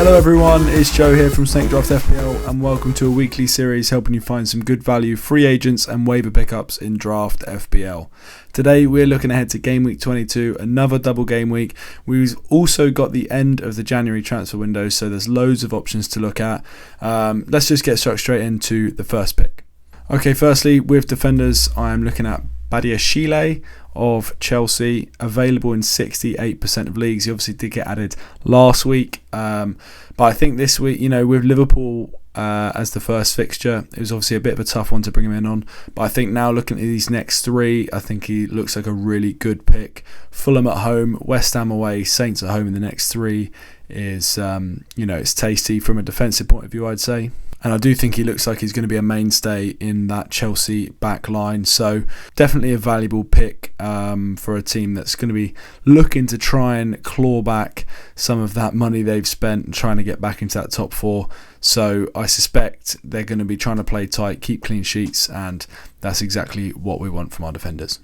Hello everyone, it's Joe here from Draft FPL and welcome to a weekly series helping you find some good value free agents and waiver pickups in Draft FPL. Today we're looking ahead to game week 22, another double game week. We've also got the end of the January transfer window, so there's loads of options to look at. Let's just get straight into the first pick. Okay, firstly with defenders I'm looking at Badiashile of Chelsea, available in 68% of leagues. He obviously did get added last week, but I think this week, with Liverpool as the first fixture, it was obviously a bit of a tough one to bring him in on. But I think now looking at these next three, I think he looks like a really good pick. Fulham at home, West Ham away, Saints at home in the next three is, it's tasty from a defensive point of view, I'd say. And I do think he looks like he's going to be a mainstay in that Chelsea back line. So definitely a valuable pick for a team that's going to be looking to try and claw back some of that money they've spent and trying to get back into that top four. So I suspect they're going to be trying to play tight, keep clean sheets, and that's exactly what we want from our defenders.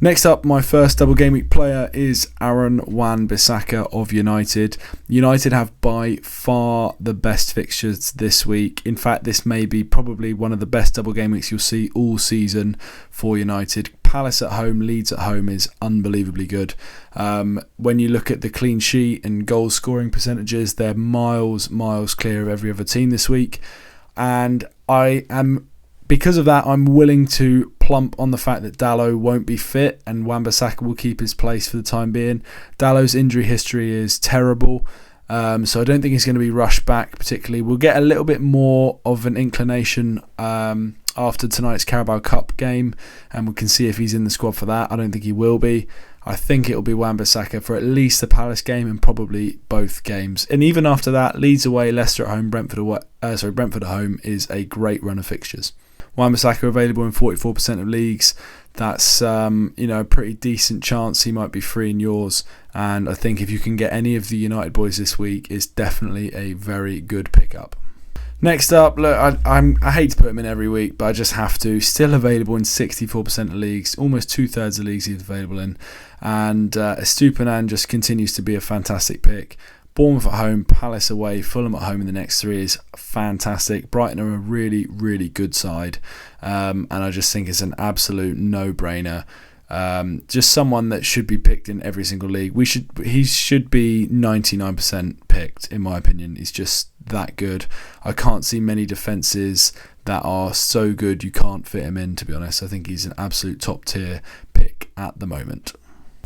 Next up, my first double game week player is Aaron Wan-Bissaka of United. United have by far the best fixtures this week. In fact, this may be probably one of the best double game weeks you'll see all season for United. Palace at home, Leeds at home is unbelievably good. When you look at the clean sheet and goal scoring percentages, they're miles clear of every other team this week. And because of that, I'm willing to plump on the fact that Dalot won't be fit and Wan-Bissaka will keep his place for the time being. Dalot's injury history is terrible, so I don't think he's going to be rushed back particularly. We'll get a little bit more of an inclination after tonight's Carabao Cup game, and we can see if he's in the squad for that. I don't think he will be. I think it'll be Wan-Bissaka for at least the Palace game and probably both games. And even after that, Leeds away, Leicester at home, Brentford at home is a great run of fixtures. Wan-Bissaka available in 44% of leagues. That's a pretty decent chance he might be free in yours. And I think if you can get any of the United boys this week, it's definitely a very good pickup. Next up, look, I hate to put him in every week, but I just have to. Still available in 64% of leagues, almost 2/3 of leagues he's available in. And Estupiñán just continues to be a fantastic pick. Bournemouth at home, Palace away, Fulham at home in the next three is fantastic. Brighton are a really, really good side. And I just think it's an absolute no-brainer. Just someone that should be picked in every single league. He should be 99% picked, in my opinion. He's just that good. I can't see many defences that are so good you can't fit him in, to be honest. I think he's an absolute top-tier pick at the moment.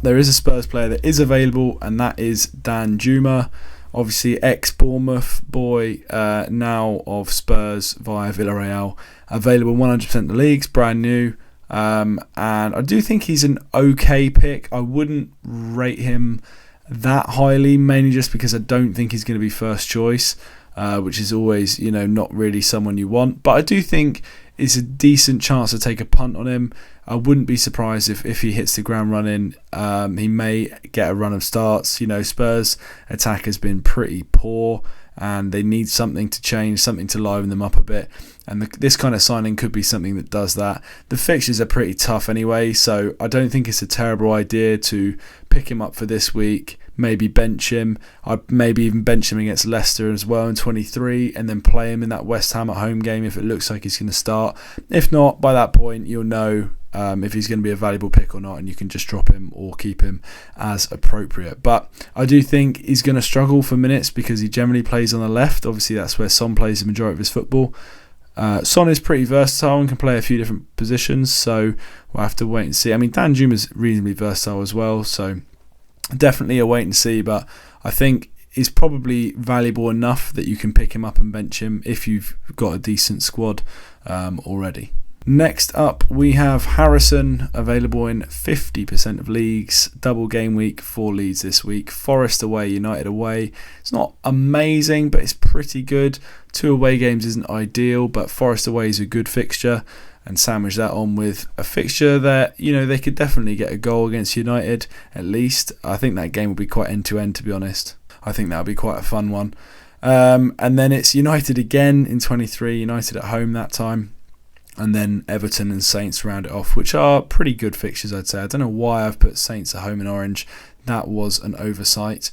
There is a Spurs player that is available, and that is Dan Juma, obviously ex-Bournemouth boy, now of Spurs via Villarreal, available in 100% of the leagues, brand new, and I do think he's an okay pick. I wouldn't rate him that highly, mainly just because I don't think he's going to be first choice, which is always, not really someone you want, but I do think it's a decent chance to take a punt on him. I wouldn't be surprised if he hits the ground running. He may get a run of starts. Spurs' attack has been pretty poor and they need something to change, something to liven them up a bit. And this kind of signing could be something that does that. The fixtures are pretty tough anyway, so I don't think it's a terrible idea to pick him up for this week. Maybe bench him. I'd maybe even bench him against Leicester as well in 23 and then play him in that West Ham at home game if it looks like he's going to start. If not, by that point you'll know if he's going to be a valuable pick or not, and you can just drop him or keep him as appropriate. But I do think he's going to struggle for minutes because he generally plays on the left. Obviously that's where Son plays the majority of his football. Son is pretty versatile and can play a few different positions, so we'll have to wait and see. I mean, Dan Juma's reasonably versatile as well, so definitely a wait and see, but I think he's probably valuable enough that you can pick him up and bench him if you've got a decent squad already. Next up, we have Harrison, available in 50% of leagues. Double game week for Leeds this week. Forest away, United away. It's not amazing, but it's pretty good. 2 away games isn't ideal, but Forest away is a good fixture. And sandwich that on with a fixture that, they could definitely get a goal against United, at least. I think that game will be quite end-to-end, to be honest. I think that'll be quite a fun one. And then it's United again in 23, United at home that time. And then Everton and Saints round it off, which are pretty good fixtures, I'd say. I don't know why I've put Saints at home in orange. That was an oversight.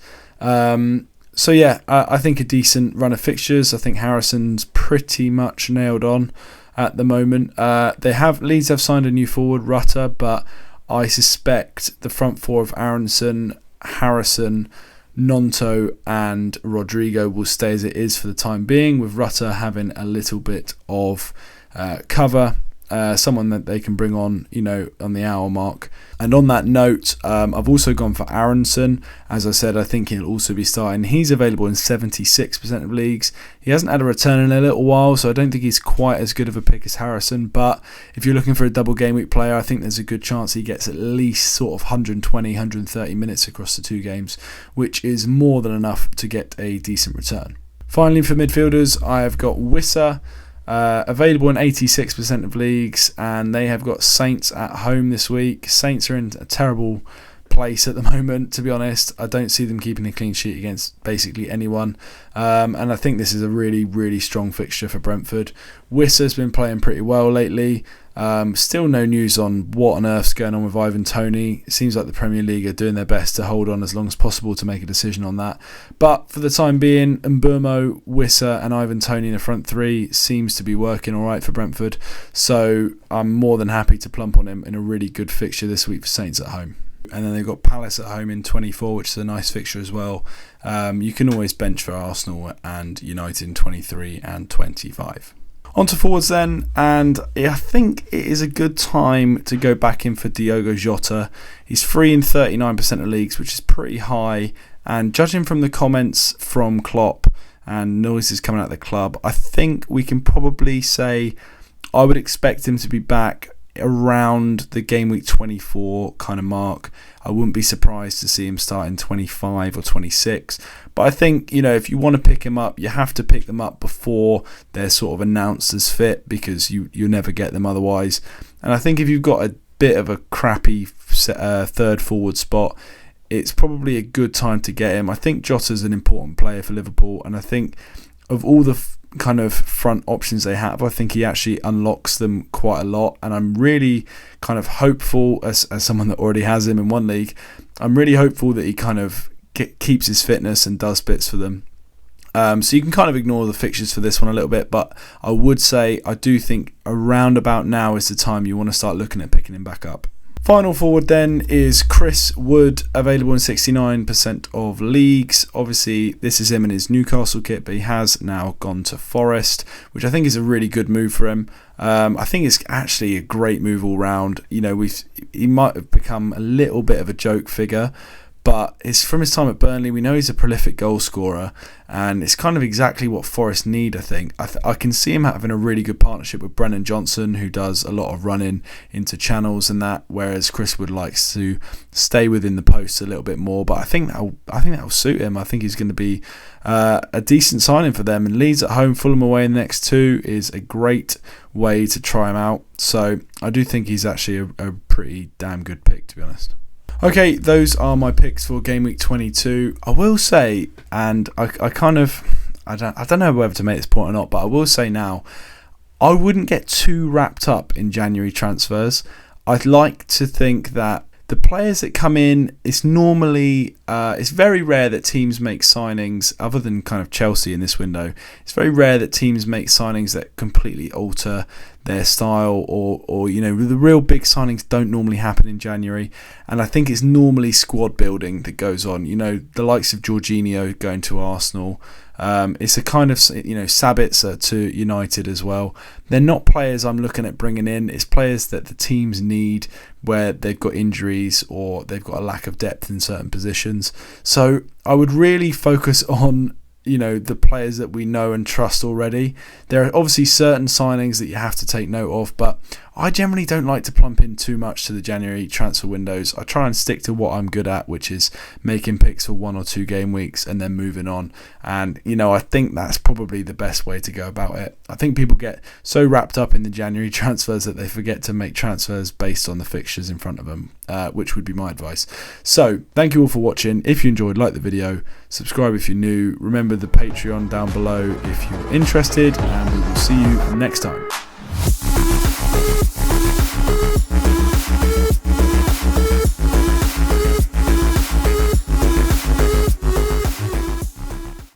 So yeah, I think a decent run of fixtures. I think Harrison's pretty much nailed on at the moment. Leeds have signed a new forward, Rutter, but I suspect the front four of Aronson, Harrison, Nonto and Rodrigo will stay as it is for the time being, with Rutter having a little bit of cover. Someone that they can bring on, on the hour mark. And on that note, I've also gone for Aronson. As I said, I think he'll also be starting. He's available in 76% of leagues. He hasn't had a return in a little while, so I don't think he's quite as good of a pick as Harrison. But if you're looking for a double game week player, I think there's a good chance he gets at least sort of 120, 130 minutes across the 2 games, which is more than enough to get a decent return. Finally, for midfielders, I have got Wissa. Available in 86% of leagues, and they have got Saints at home this week. Saints are in a terrible place at the moment, to be honest. I don't see them keeping a clean sheet against basically anyone, and I think this is a really, really strong fixture for Brentford. Wissa's been playing pretty well lately. Still no news on what on earth's going on with Ivan Toney. It seems like the Premier League are doing their best to hold on as long as possible to make a decision on that. But for the time being, Mbeumo, Wissa and Ivan Toney in the front 3 seems to be working alright for Brentford. So I'm more than happy to plump on him in a really good fixture this week for Saints at home. And then they've got Palace at home in 24, which is a nice fixture as well. You can always bench for Arsenal and United in 23 and 25. On to forwards then, and I think it is a good time to go back in for Diogo Jota. He's free in 39% of leagues, which is pretty high, and judging from the comments from Klopp and noises coming out of the club, I think we can probably say I would expect him to be back around the game week 24 kind of mark. I wouldn't be surprised to see him start in 25 or 26. But I think, if you want to pick him up, you have to pick them up before they're sort of announced as fit, because you'll never get them otherwise. And I think if you've got a bit of a crappy third forward spot, it's probably a good time to get him. I think Jota's an important player for Liverpool, and I think of all the kind of front options they have, I think he actually unlocks them quite a lot, and I'm really kind of hopeful, as someone that already has him in one league, I'm really hopeful that he kind of keeps his fitness and does bits for them. So you can kind of ignore the fixtures for this one a little bit, but I would say I do think around about now is the time you want to start looking at picking him back up. Final forward then is Chris Wood, available in 69% of leagues. Obviously, this is him in his Newcastle kit, but he has now gone to Forest, which I think is a really good move for him. I think it's actually a great move all round. He might have become a little bit of a joke figure, but it's from his time at Burnley. We know he's a prolific goal scorer, and it's kind of exactly what Forest need, I think. I can see him having a really good partnership with Brennan Johnson, who does a lot of running into channels and that, whereas Chris Wood likes to stay within the post a little bit more. But I think that'll suit him. I think he's going to be a decent signing for them. And Leeds at home, Fulham away in the next 2 is a great way to try him out. So I do think he's actually a pretty damn good pick, to be honest. Okay, those are my picks for game week 22. I will say, and I don't know whether to make this point or not, but I will say now, I wouldn't get too wrapped up in January transfers. I'd like to think that the players that come in, it's normally, it's very rare that teams make signings, other than kind of Chelsea in this window, it's very rare that teams make signings that completely alter their style, or the real big signings don't normally happen in January. And I think it's normally squad building that goes on. The likes of Jorginho going to Arsenal. It's a kind of, Sabitzer to United as well. They're not players I'm looking at bringing in. It's players that the teams need where they've got injuries or they've got a lack of depth in certain positions. So I would really focus on the players that we know and trust already. There are obviously certain signings that you have to take note of, but I generally don't like to plump in too much to the January transfer windows. I try and stick to what I'm good at, which is making picks for 1 or 2 game weeks and then moving on. And I think that's probably the best way to go about it. I think people get so wrapped up in the January transfers that they forget to make transfers based on the fixtures in front of them, which would be my advice. So thank you all for watching. If you enjoyed, like the video, subscribe if you're new. Remember the Patreon down below if you're interested, and we will see you next time.